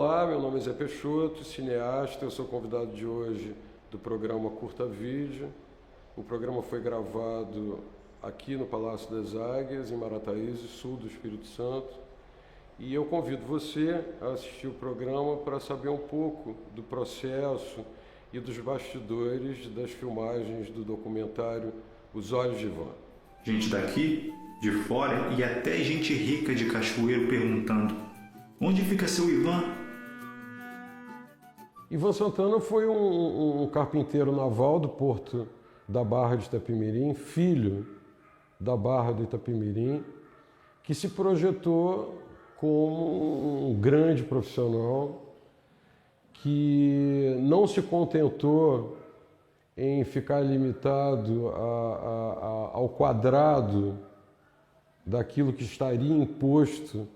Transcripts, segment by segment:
Olá, meu nome é Zé Peixoto, cineasta, eu sou convidado de hoje do programa Curta Vídeo. O programa foi gravado aqui no Palácio das Águias, em Marataízes, sul do Espírito Santo. E eu convido você a assistir o programa para saber um pouco do processo e dos bastidores das filmagens do documentário Os Olhos de Ivan. Gente daqui, de fora e até gente rica de Cachoeiro perguntando: onde fica seu Ivan? Ivan Santana foi um carpinteiro naval do porto da Barra de Itapemirim, filho da Barra do Itapemirim, que se projetou como um grande profissional, que não se contentou em ficar limitado ao quadrado daquilo que estaria imposto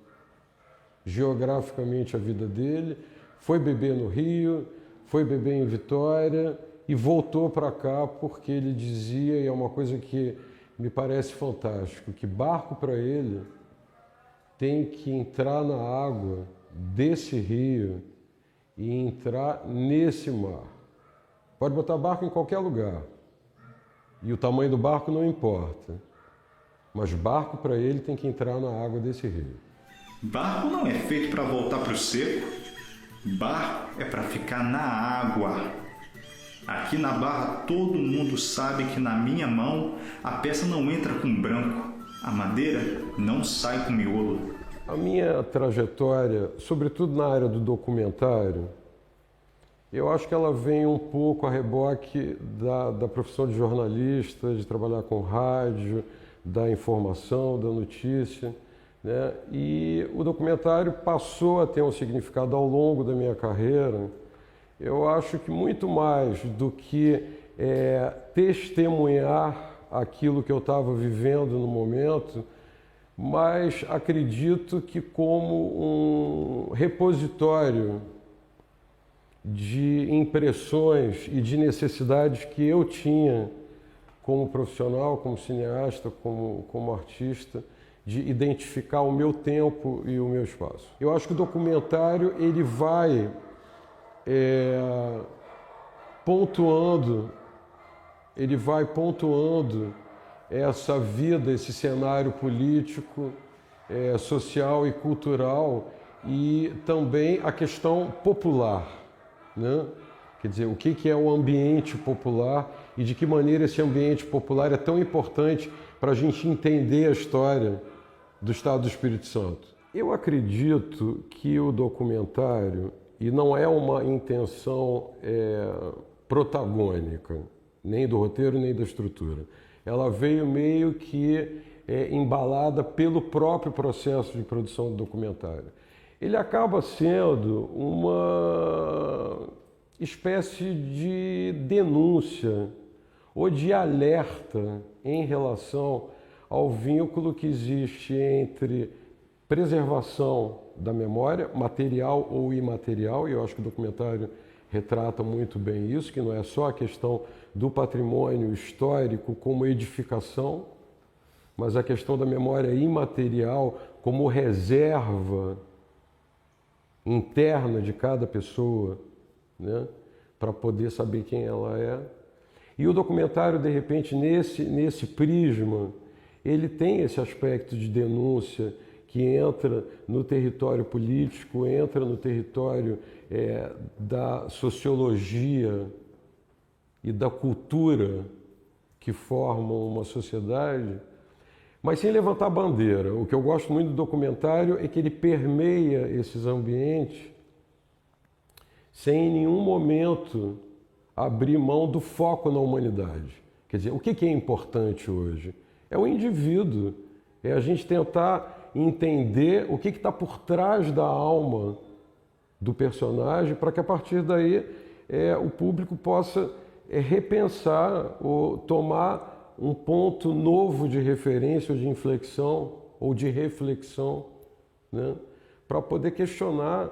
geograficamente à vida dele, foi beber no Rio, foi beber em Vitória e voltou para cá porque ele dizia, e é uma coisa que me parece fantástico, que barco para ele tem que entrar na água desse rio e entrar nesse mar. Pode botar barco em qualquer lugar e o tamanho do barco não importa, mas barco para ele tem que entrar na água desse rio. Barco não é feito para voltar para o seco. Barco é para ficar na água. Aqui na Barra todo mundo sabe que na minha mão a peça não entra com branco, a madeira não sai com miolo. A minha trajetória, sobretudo na área do documentário, eu acho que ela vem um pouco a reboque da profissão de jornalista, de trabalhar com rádio, da informação, da notícia, né? E o documentário passou a ter um significado ao longo da minha carreira. Eu acho que muito mais do que testemunhar aquilo que eu estava vivendo no momento, mas acredito que como um repositório de impressões e de necessidades que eu tinha como profissional, como cineasta, como artista, de identificar o meu tempo e o meu espaço. Eu acho que o documentário ele vai pontuando essa vida, esse cenário político, social e cultural e também a questão popular, né? Quer dizer, o que é o ambiente popular e de que maneira esse ambiente popular é tão importante para a gente entender a história do Estado do Espírito Santo. Eu acredito que o documentário, e não é uma intenção protagônica, nem do roteiro nem da estrutura, ela veio meio que embalada pelo próprio processo de produção do documentário. Ele acaba sendo uma espécie de denúncia ou de alerta em relação ao vínculo que existe entre preservação da memória, material ou imaterial, e eu acho que o documentário retrata muito bem isso, que não é só a questão do patrimônio histórico como edificação, mas a questão da memória imaterial como reserva interna de cada pessoa, né, para poder saber quem ela é. E o documentário, de repente, nesse prisma, ele tem esse aspecto de denúncia que entra no território político, entra no território da sociologia e da cultura que formam uma sociedade, mas sem levantar bandeira. O que eu gosto muito do documentário é que ele permeia esses ambientes sem em nenhum momento abrir mão do foco na humanidade. Quer dizer, o que é importante hoje? É o indivíduo, é a gente tentar entender o que está por trás da alma do personagem para que a partir daí o público possa repensar ou tomar um ponto novo de referência ou de inflexão ou de reflexão, né, para poder questionar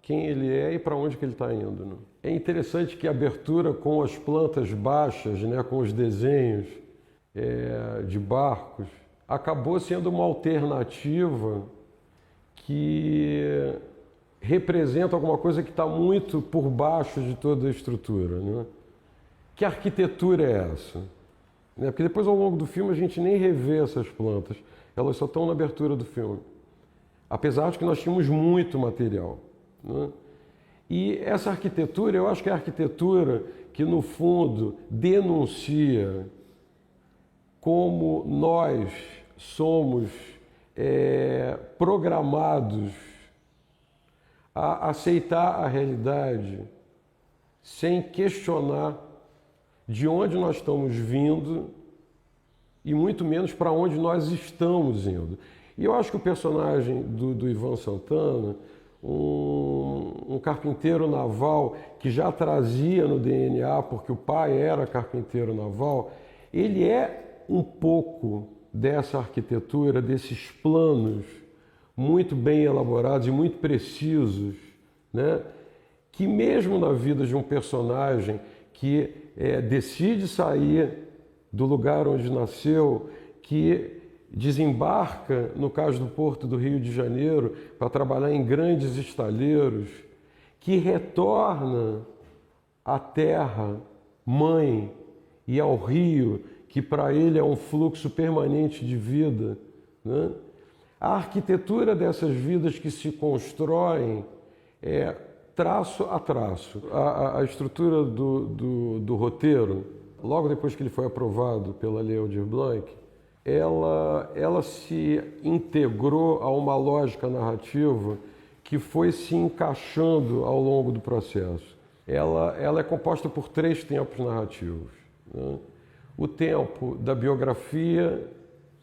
quem ele é e para onde que ele está indo, né? É interessante que a abertura com as plantas baixas, né, com os desenhos de barcos, acabou sendo uma alternativa que representa alguma coisa que está muito por baixo de toda a estrutura, né? Que arquitetura é essa? Né? Porque depois, ao longo do filme, a gente nem revê essas plantas, elas só estão na abertura do filme. Apesar de que nós tínhamos muito material, né? E essa arquitetura, eu acho que é a arquitetura que, no fundo, denuncia como nós somos programados a aceitar a realidade sem questionar de onde nós estamos vindo e muito menos para onde nós estamos indo. E eu acho que o personagem do Ivan Santana, um carpinteiro naval que já trazia no DNA, porque o pai era carpinteiro naval, ele é um pouco dessa arquitetura, desses planos muito bem elaborados e muito precisos, né? Que mesmo na vida de um personagem que decide sair do lugar onde nasceu, que desembarca, no caso do Porto do Rio de Janeiro, para trabalhar em grandes estaleiros, que retorna à terra mãe e ao rio, que para ele é um fluxo permanente de vida, né? A arquitetura dessas vidas que se constroem traço a traço. A estrutura do roteiro, logo depois que ele foi aprovado pela Lei Aldir Blanc, ela se integrou a uma lógica narrativa que foi se encaixando ao longo do processo. Ela é composta por 3 tempos narrativos, né? O tempo da biografia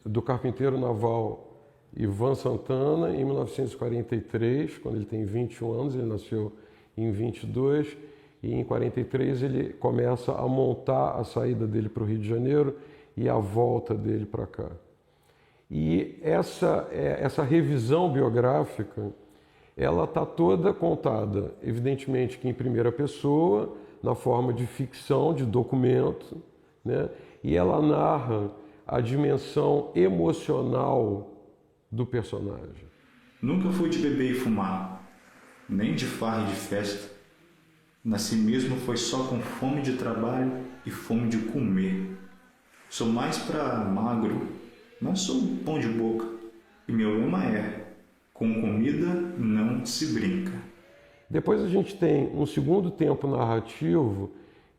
do carpinteiro naval Ivan Santana, em 1943, quando ele tem 21 anos, ele nasceu em 22, e em 43 ele começa a montar a saída dele para o Rio de Janeiro e a volta dele para cá. E essa revisão biográfica, ela está toda contada, evidentemente que em primeira pessoa, na forma de ficção, de documento, né? E ela narra a dimensão emocional do personagem. Nunca fui de beber e fumar, nem de farra e de festa. Nasci mesmo foi só com fome de trabalho e fome de comer. Sou mais pra magro, não sou pão de boca. E meu lema é, com comida não se brinca. Depois a gente tem um segundo tempo narrativo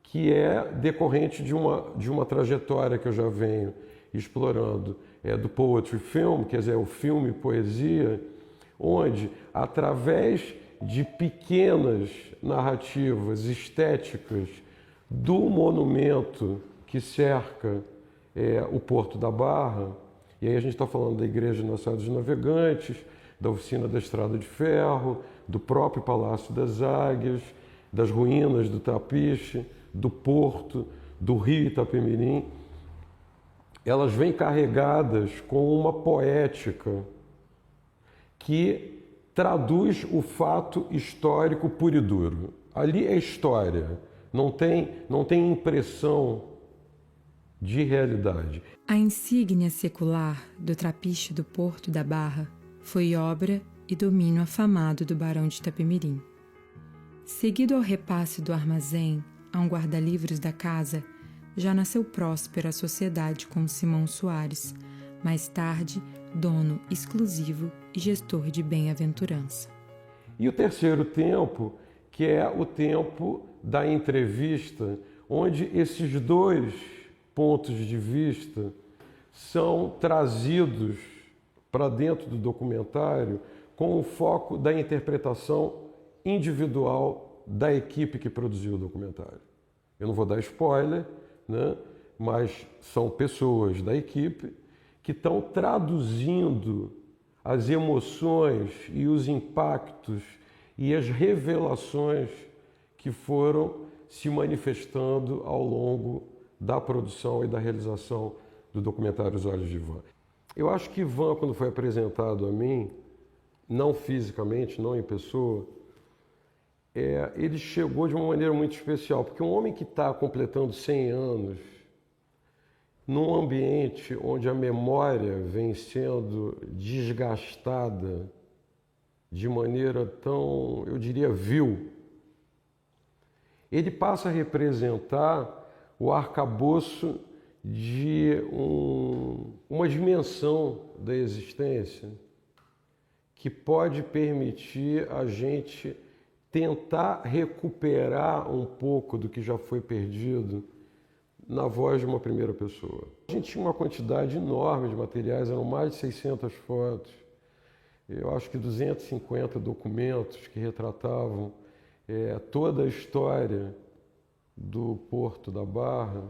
que é decorrente de uma trajetória que eu já venho explorando, do poetry film, quer dizer, o filme poesia, onde, através de pequenas narrativas estéticas do monumento que cerca o Porto da Barra, e aí a gente está falando da Igreja Nossa Senhora dos Navegantes, da Oficina da Estrada de Ferro, do próprio Palácio das Águias, das ruínas do Trapiche, do Porto, do Rio Itapemirim, elas vêm carregadas com uma poética que traduz o fato histórico puro e duro. Ali é história, não tem impressão de realidade. A insígnia secular do Trapiche do Porto da Barra foi obra e domínio afamado do Barão de Itapemirim. Seguido ao repasse do armazém a um guarda-livros da casa, já nasceu próspera a sociedade com Simão Soares, mais tarde dono exclusivo e gestor de bem-aventurança. E o terceiro tempo, que é o tempo da entrevista, onde esses 2 pontos de vista são trazidos para dentro do documentário com o foco da interpretação individual da equipe que produziu o documentário. Eu não vou dar spoiler, né? Mas são pessoas da equipe que estão traduzindo as emoções e os impactos e as revelações que foram se manifestando ao longo da produção e da realização do documentário Os Olhos de Ivan. Eu acho que Ivan, quando foi apresentado a mim, não fisicamente, não em pessoa, ele chegou de uma maneira muito especial, porque um homem que está completando 100 anos, num ambiente onde a memória vem sendo desgastada de maneira tão, eu diria, vil, ele passa a representar o arcabouço de uma dimensão da existência que pode permitir a gente tentar recuperar um pouco do que já foi perdido na voz de uma primeira pessoa. A gente tinha uma quantidade enorme de materiais, eram mais de 600 fotos, eu acho que 250 documentos que retratavam toda a história do Porto da Barra,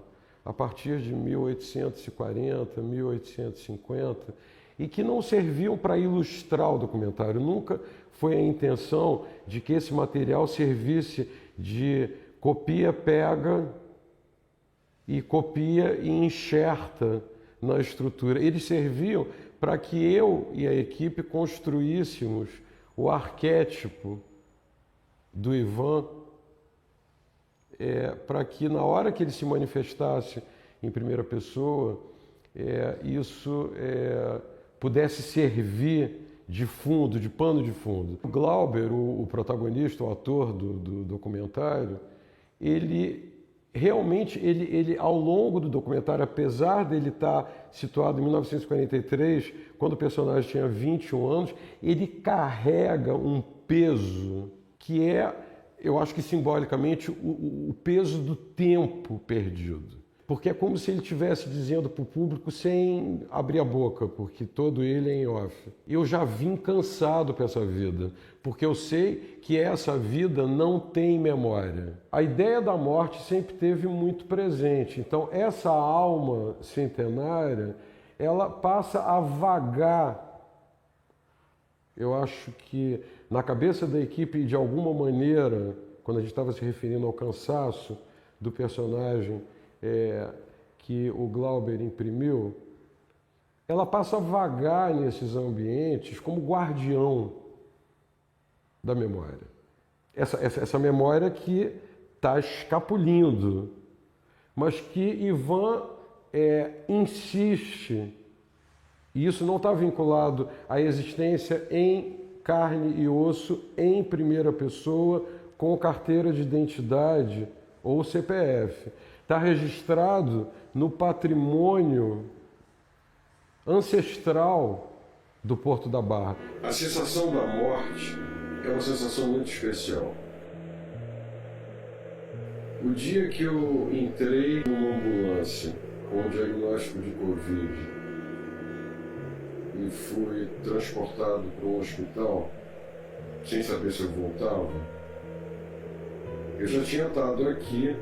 a partir de 1840, 1850, e que não serviam para ilustrar o documentário. Nunca foi a intenção de que esse material servisse de copia, pega e copia e enxerta na estrutura. Eles serviam para que eu e a equipe construíssemos o arquétipo do Ivan, para que na hora que ele se manifestasse em primeira pessoa, isso pudesse servir de fundo, de pano de fundo. O Glauber, o protagonista, o ator do documentário, ele realmente, ele ao longo do documentário, apesar dele estar situado em 1943, quando o personagem tinha 21 anos, ele carrega um peso que eu acho que simbolicamente, o peso do tempo perdido. Porque é como se ele estivesse dizendo para o público sem abrir a boca, porque todo ele é em off. Eu já vim cansado para essa vida, porque eu sei que essa vida não tem memória. A ideia da morte sempre teve muito presente. Então, essa alma centenária, ela passa a vagar. Eu acho que na cabeça da equipe, de alguma maneira, quando a gente estava se referindo ao cansaço do personagem que o Glauber imprimiu, ela passa a vagar nesses ambientes como guardião da memória. Essa memória que está escapulindo, mas que Ivan insiste, e isso não está vinculado à existência em carne e osso, em primeira pessoa, com carteira de identidade ou CPF. Está registrado no patrimônio ancestral do Porto da Barra. A sensação da morte é uma sensação muito especial. O dia que eu entrei numa ambulância com o diagnóstico de Covid e fui transportado para um hospital, sem saber se eu voltava, eu já tinha estado aqui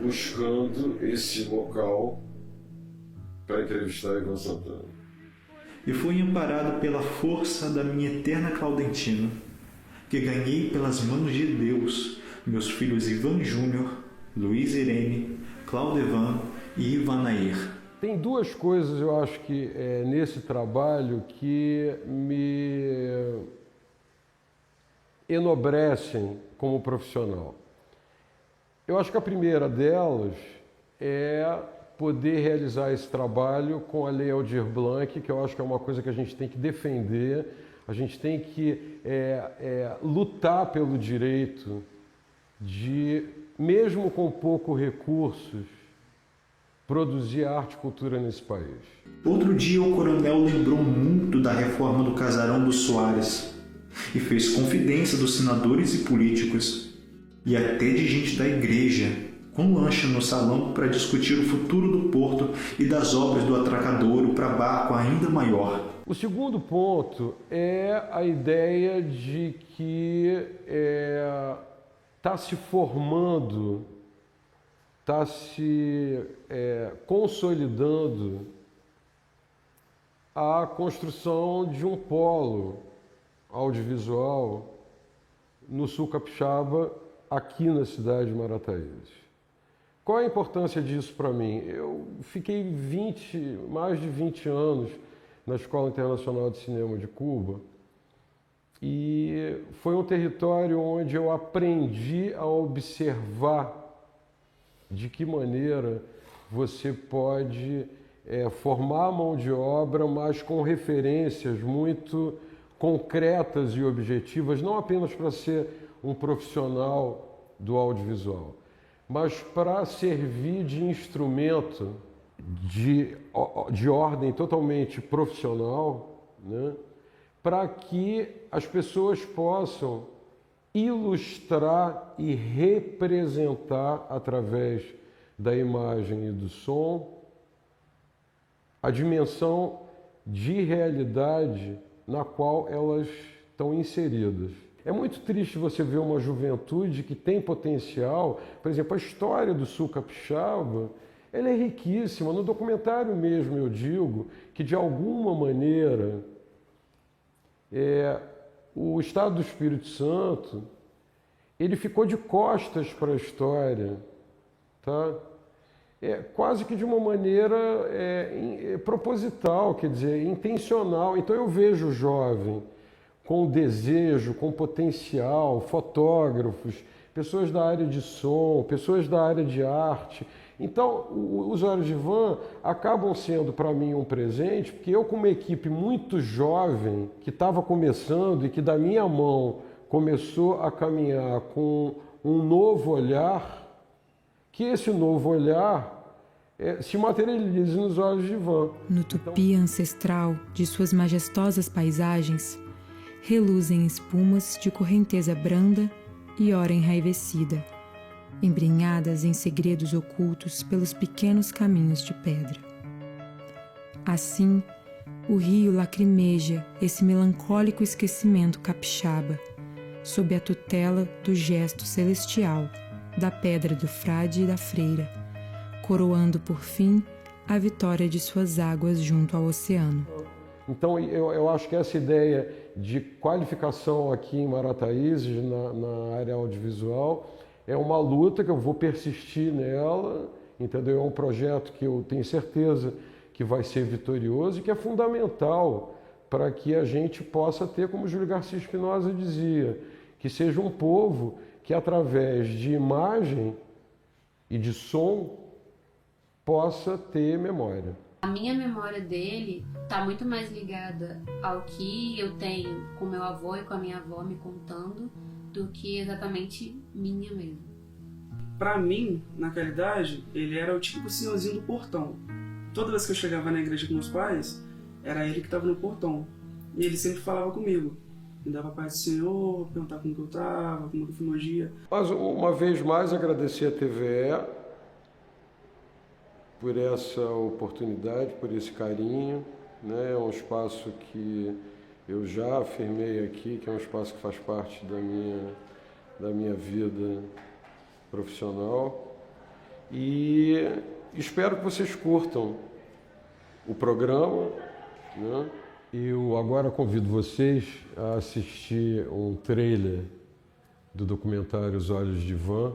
buscando esse local para entrevistar Ivan Santana. E fui amparado pela força da minha eterna Claudentina, que ganhei pelas mãos de Deus, meus filhos Ivan Júnior, Luiz Irene, Claudevan e Ivanair. Tem duas coisas, eu acho que nesse trabalho que me enobrecem como profissional. Eu acho que a primeira delas é poder realizar esse trabalho com a Lei Aldir Blanc, que eu acho que é uma coisa que a gente tem que defender, a gente tem que lutar pelo direito de, mesmo com poucos recursos, produzir arte e cultura nesse país. Outro dia o coronel lembrou muito da reforma do casarão dos Soares e fez confidência dos senadores e políticos e até de gente da igreja, com lanche no salão para discutir o futuro do porto e das obras do atracadouro para barco ainda maior. O segundo ponto é a ideia de que está se formando, está se consolidando a construção de um polo audiovisual no sul capixaba, aqui na cidade de Marataízes. Qual a importância disso para mim? Eu fiquei mais de 20 anos na Escola Internacional de Cinema de Cuba e foi um território onde eu aprendi a observar de que maneira você pode formar mão de obra, mas com referências muito concretas e objetivas, não apenas para ser um profissional do audiovisual, mas para servir de instrumento de ordem totalmente profissional, né? Para que as pessoas possam ilustrar e representar através da imagem e do som a dimensão de realidade na qual elas estão inseridas. É muito triste você ver uma juventude que tem potencial. Por exemplo, a história do sul capixaba, ela é riquíssima. No documentário mesmo eu digo que, de alguma maneira, o Estado do Espírito Santo, ele ficou de costas para a história, tá? Quase que de uma maneira proposital, quer dizer, intencional. Então eu vejo o jovem com desejo, com potencial, fotógrafos, pessoas da área de som, pessoas da área de arte. Então, os Olhos de Ivan acabam sendo para mim um presente, porque eu, com uma equipe muito jovem, que estava começando e que da minha mão começou a caminhar com um novo olhar, que esse novo olhar se materialize nos Olhos de Ivan. No tupi ancestral de suas majestosas paisagens, reluzem espumas de correnteza branda e ora enraivecida, embrenhadas em segredos ocultos pelos pequenos caminhos de pedra. Assim, o rio lacrimeja esse melancólico esquecimento capixaba, sob a tutela do gesto celestial da pedra do frade e da freira, coroando por fim a vitória de suas águas junto ao oceano. Então, eu acho que essa ideia de qualificação aqui em Marataízes, na área audiovisual, é uma luta que eu vou persistir nela, entendeu? É um projeto que eu tenho certeza que vai ser vitorioso e que é fundamental para que a gente possa ter, como Júlio Garcia Espinosa dizia, que seja um povo que, através de imagem e de som, possa ter memória. A minha memória dele está muito mais ligada ao que eu tenho com meu avô e com a minha avó me contando do que exatamente minha mesmo. Para mim, naquela idade, ele era o típico senhorzinho do portão. Toda vez que eu chegava na igreja com meus pais, era ele que estava no portão. E ele sempre falava comigo. Me dava a paz do Senhor, perguntava como que eu estava, como que foi meu dia. Mas, uma vez mais, agradecer a TVE por essa oportunidade, por esse carinho, né? É um espaço que eu já afirmei aqui, que é um espaço que faz parte da minha vida profissional. E espero que vocês curtam o programa, né? Eu agora convido vocês a assistir um trailer do documentário Os Olhos de Ivan,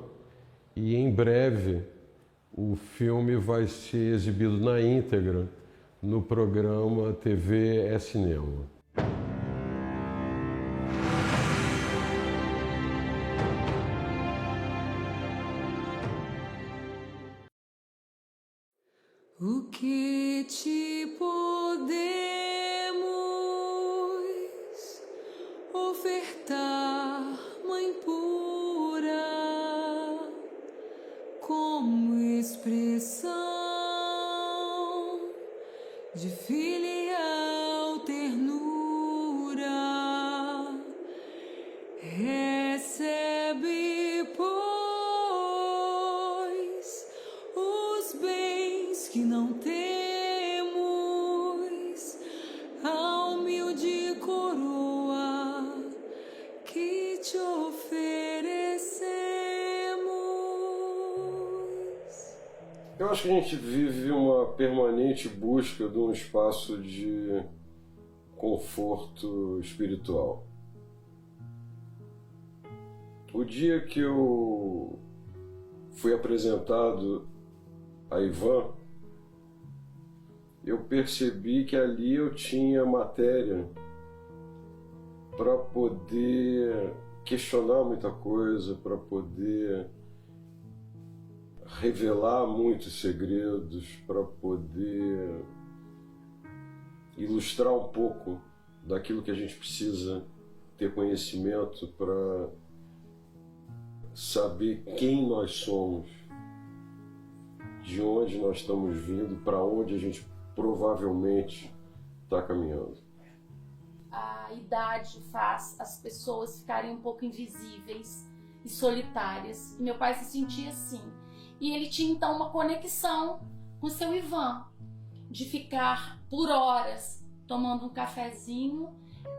e em breve o filme vai ser exibido na íntegra no programa TV é Cinema. O que te podemos ofertar, Mãe pura, como expressão de filial ternura? Recebe, pois, os bens que não temos, a humilde coroa que te oferecemos. Eu acho que a gente vive uma permanente busca de um espaço de conforto espiritual. O dia que eu fui apresentado a Ivan, eu percebi que ali eu tinha matéria para poder questionar muita coisa, para poder revelar muitos segredos, para poder ilustrar um pouco daquilo que a gente precisa ter conhecimento para saber quem nós somos, de onde nós estamos vindo, para onde a gente provavelmente está caminhando. A idade faz as pessoas ficarem um pouco invisíveis e solitárias. E meu pai se sentia assim. E ele tinha então uma conexão com seu Ivan, de ficar por horas tomando um cafezinho,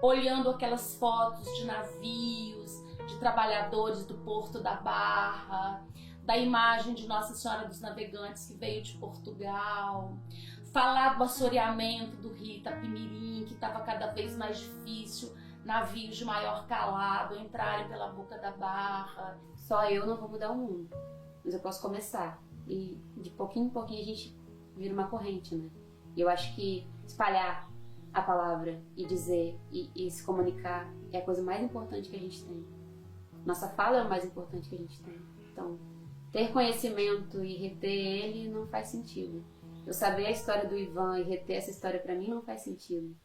olhando aquelas fotos de navios, de trabalhadores do Porto da Barra, da imagem de Nossa Senhora dos Navegantes que veio de Portugal, falar do assoreamento do rio Itapemirim, que estava cada vez mais difícil, navios de maior calado entrarem pela boca da Barra. Só eu não vou mudar o mundo, mas eu posso começar. E de pouquinho em pouquinho a gente vira uma corrente, né? E eu acho que espalhar a palavra e dizer e se comunicar é a coisa mais importante que a gente tem. Nossa fala é o mais importante que a gente tem. Então, ter conhecimento e reter ele não faz sentido. Eu saber a história do Ivan e reter essa história para mim não faz sentido.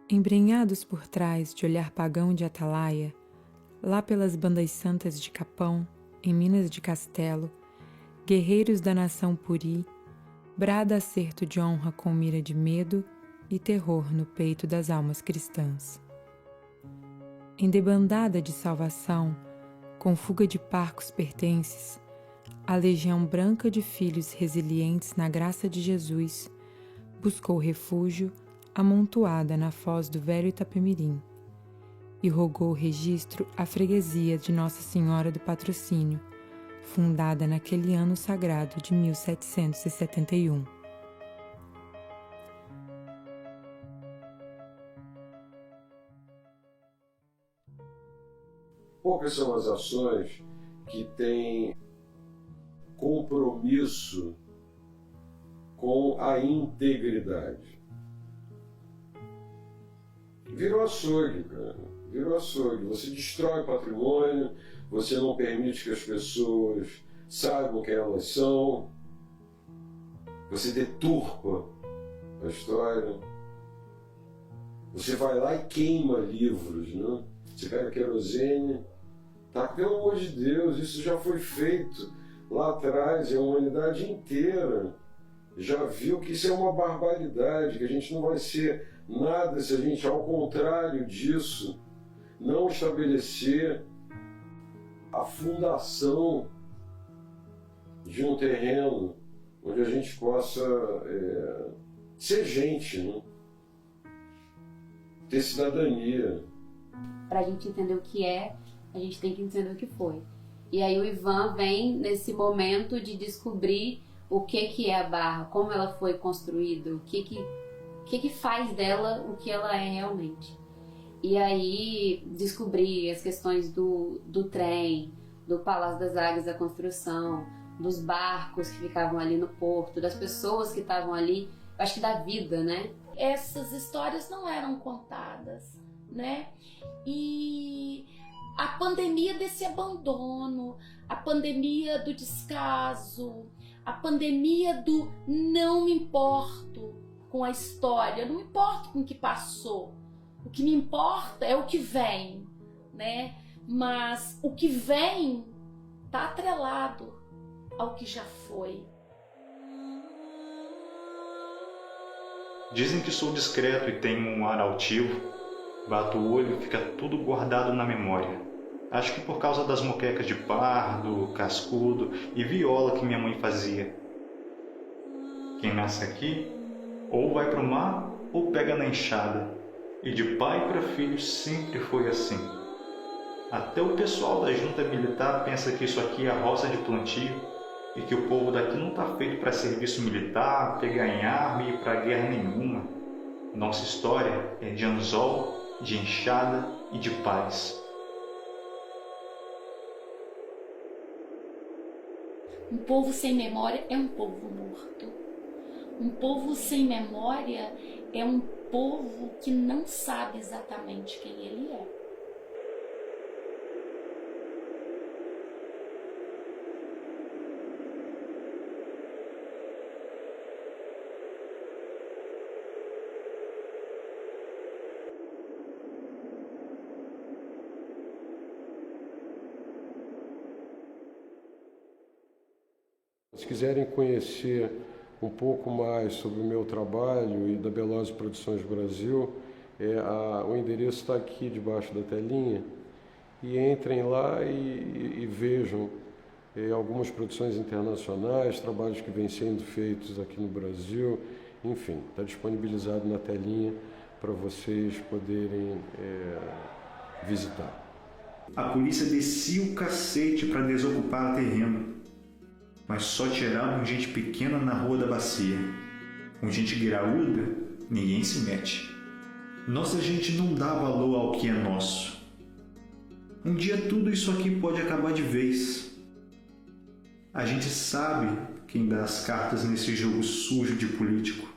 Embrenhados por trás de olhar pagão de Atalaia, lá pelas bandas santas de Capão, em Minas de Castelo, guerreiros da nação Puri, brada acerto de honra com mira de medo e terror no peito das almas cristãs. Em debandada de salvação, com fuga de parcos pertences, a legião branca de filhos resilientes na graça de Jesus buscou refúgio amontoada na foz do velho Itapemirim e rogou registro à freguesia de Nossa Senhora do Patrocínio, fundada naquele ano sagrado de 1771. Poucas são as ações que têm compromisso com a integridade. Virou açougue, cara. Virou açougue. Você destrói patrimônio, você não permite que as pessoas saibam quem elas são, você deturpa a história, você vai lá e queima livros, né? Você pega querosene, tá? Pelo amor de Deus, isso já foi feito lá atrás, e a humanidade inteira já viu que isso é uma barbaridade, que a gente não vai ser nada se a gente, ao contrário disso, não estabelecer a fundação de um terreno onde a gente possa ser gente, né? Ter cidadania. Para a gente entender o que é, a gente tem que entender o que foi. E aí o Ivan vem nesse momento de descobrir o que é a Barra, como ela foi construída, o que faz dela o que ela é realmente. E aí descobrir as questões do trem, do Palácio das Águias da construção, dos barcos que ficavam ali no porto, das pessoas que estavam ali, acho que da vida, né? Essas histórias não eram contadas, né? E a pandemia desse abandono, a pandemia do descaso, a pandemia do não me importo com a história, não me importo com o que passou. O que me importa é o que vem, né? Mas o que vem está atrelado ao que já foi. Dizem que sou discreto e tenho um ar altivo. Bato o olho e fica tudo guardado na memória. Acho que por causa das moquecas de pardo, cascudo e viola que minha mãe fazia. Quem nasce aqui, ou vai pro mar ou pega na enxada. E de pai para filho sempre foi assim. Até o pessoal da junta militar pensa que isso aqui é a roça de plantio e que o povo daqui não está feito para serviço militar, pegar em arma e ir para guerra nenhuma. Nossa história é de anzol, de enxada e de paz. Um povo sem memória é um povo morto. Um povo sem memória é um povo que não sabe exatamente quem ele é. quiserem conhecer um pouco mais sobre o meu trabalho e da Belosi Produções Brasil, o endereço está aqui debaixo da telinha, e entrem lá e vejam algumas produções internacionais, trabalhos que vêm sendo feitos aqui no Brasil, enfim, está disponibilizado na telinha para vocês poderem visitar. A polícia descia o cacete para desocupar o terreno, mas só tiravam gente pequena na rua da bacia. Com gente graúda, ninguém se mete. Nossa gente não dá valor ao que é nosso. Um dia tudo isso aqui pode acabar de vez. A gente sabe quem dá as cartas nesse jogo sujo de político.